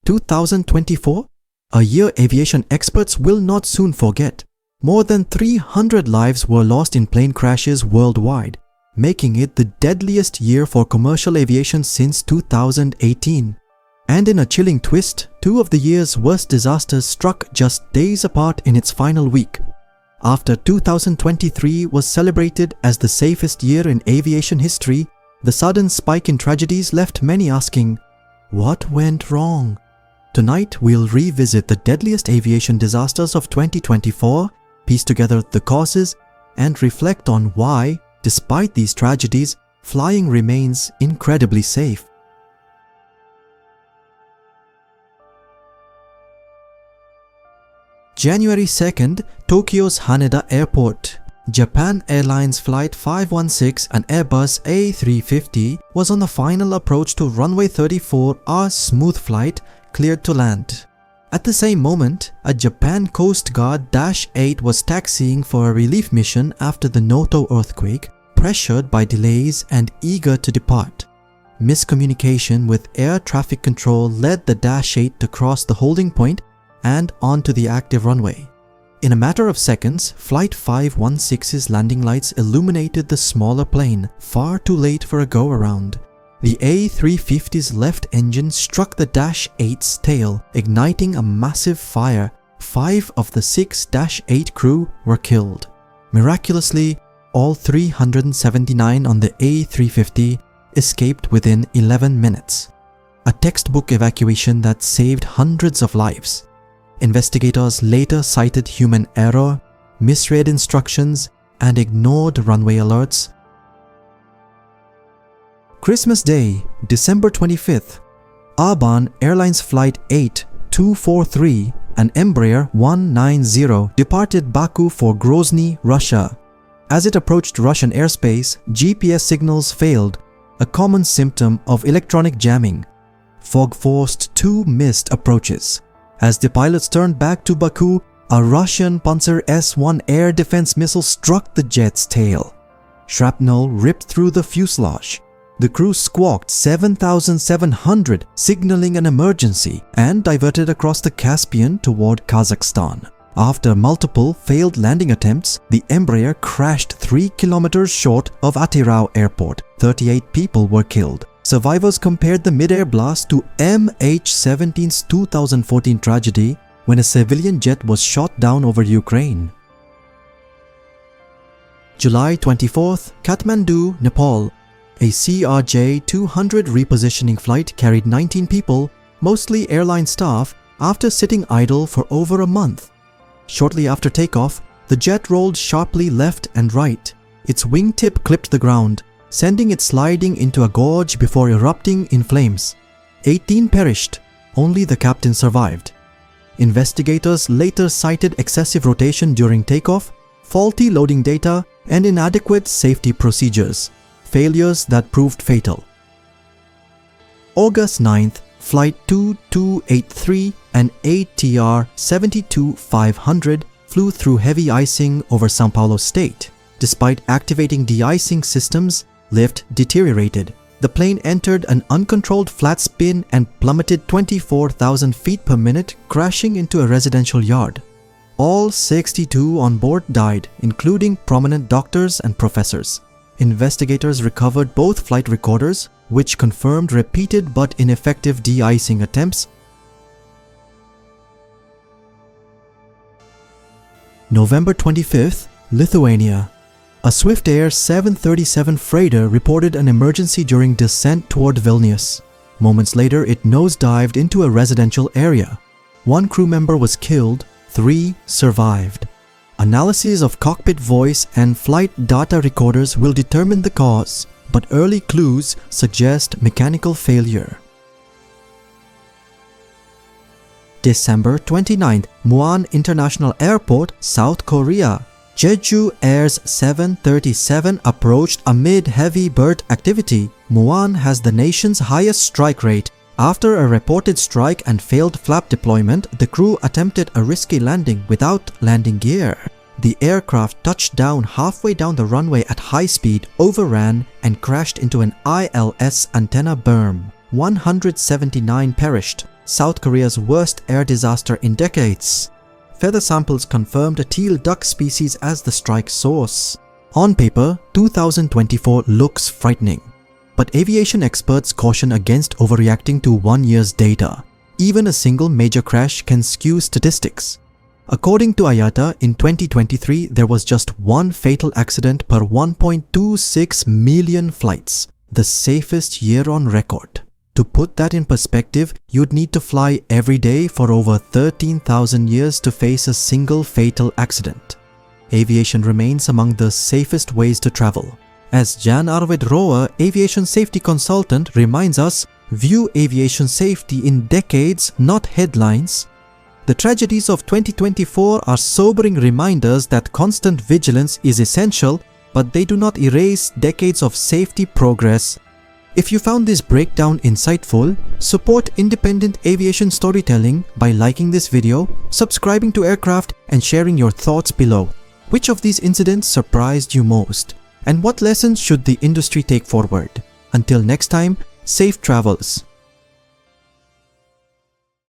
2024, a year aviation experts will not soon forget. More than 300 lives were lost in plane crashes worldwide, making it the deadliest year for commercial aviation since 2018. And in a chilling twist, two of the year's worst disasters struck just days apart in its final week. After 2023 was celebrated as the safest year in aviation history, the sudden spike in tragedies left many asking, what went wrong? Tonight, we'll revisit the deadliest aviation disasters of 2024, piece together the causes, and reflect on why, despite these tragedies, flying remains incredibly safe. January 2nd, Tokyo's Haneda Airport. Japan Airlines Flight 516 and Airbus A350 was on the final approach to runway 34, our smooth flight, cleared to land. At the same moment, a Japan Coast Guard Dash 8 was taxiing for a relief mission after the Noto earthquake, pressured by delays and eager to depart. Miscommunication with air traffic control led the Dash 8 to cross the holding point and onto the active runway. In a matter of seconds, Flight 516's landing lights illuminated the smaller plane, far too late for a go-around. The A350's left engine struck the Dash 8's tail, igniting a massive fire. 5 of the 6 Dash 8 crew were killed. Miraculously, all 379 on the A350 escaped within 11 minutes. A textbook evacuation that saved hundreds of lives. Investigators later cited human error, misread instructions, and ignored runway alerts. Christmas Day, December 25th, Aaban Airlines Flight 8243, an Embraer 190, departed Baku for Grozny, Russia. As it approached Russian airspace, GPS signals failed, a common symptom of electronic jamming. Fog forced 2 missed approaches. As the pilots turned back to Baku, a Russian Panzer S-1 air defense missile struck the jet's tail. Shrapnel ripped through the fuselage. The crew squawked 7,700, signaling an emergency, and diverted across the Caspian toward Kazakhstan. After multiple failed landing attempts, the Embraer crashed 3 kilometers short of Atirau Airport. 38 people were killed. Survivors compared the mid-air blast to MH17's 2014 tragedy when a civilian jet was shot down over Ukraine. July 24th, Kathmandu, Nepal. A CRJ-200 repositioning flight carried 19 people, mostly airline staff, after sitting idle for over a month. Shortly after takeoff, the jet rolled sharply left and right. Its wingtip clipped the ground, sending it sliding into a gorge before erupting in flames. 18 perished, only the captain survived. Investigators later cited excessive rotation during takeoff, faulty loading data, and inadequate safety procedures, failures that proved fatal. August 9th, Flight 2283 and ATR 72-500 flew through heavy icing over São Paulo state. Despite activating de-icing systems, lift deteriorated. The plane entered an uncontrolled flat spin and plummeted 24,000 feet per minute, crashing into a residential yard. All 62 on board died, including prominent doctors and professors. Investigators recovered both flight recorders, which confirmed repeated but ineffective de-icing attempts. November 25th, Lithuania. A Swiftair 737 freighter reported an emergency during descent toward Vilnius. Moments later, it nosedived into a residential area. 1 crew member was killed, 3 survived. Analysis of cockpit voice and flight data recorders will determine the cause, but early clues suggest mechanical failure. December 29th, Muan International Airport, South Korea. Jeju Air's 737 approached amid heavy bird activity. Muan has the nation's highest strike rate. After a reported strike and failed flap deployment, the crew attempted a risky landing without landing gear. The aircraft touched down halfway down the runway at high speed, overran, and crashed into an ILS antenna berm. 179 perished. South Korea's worst air disaster in decades. Feather samples confirmed a teal duck species as the strike source. On paper, 2024 looks frightening. But aviation experts caution against overreacting to 1 year's data. Even a single major crash can skew statistics. According to IATA, in 2023, there was just one fatal accident per 1.26 million flights, the safest year on record. To put that in perspective, you'd need to fly every day for over 13,000 years to face a single fatal accident. Aviation remains among the safest ways to travel. As Jan Arvid Roa, aviation safety consultant, reminds us, view aviation safety in decades, not headlines. The tragedies of 2024 are sobering reminders that constant vigilance is essential, but they do not erase decades of safety progress. If you found this breakdown insightful, support independent aviation storytelling by liking this video, subscribing to Aircraft, and sharing your thoughts below. Which of these incidents surprised you most? And what lessons should the industry take forward? Until next time, safe travels.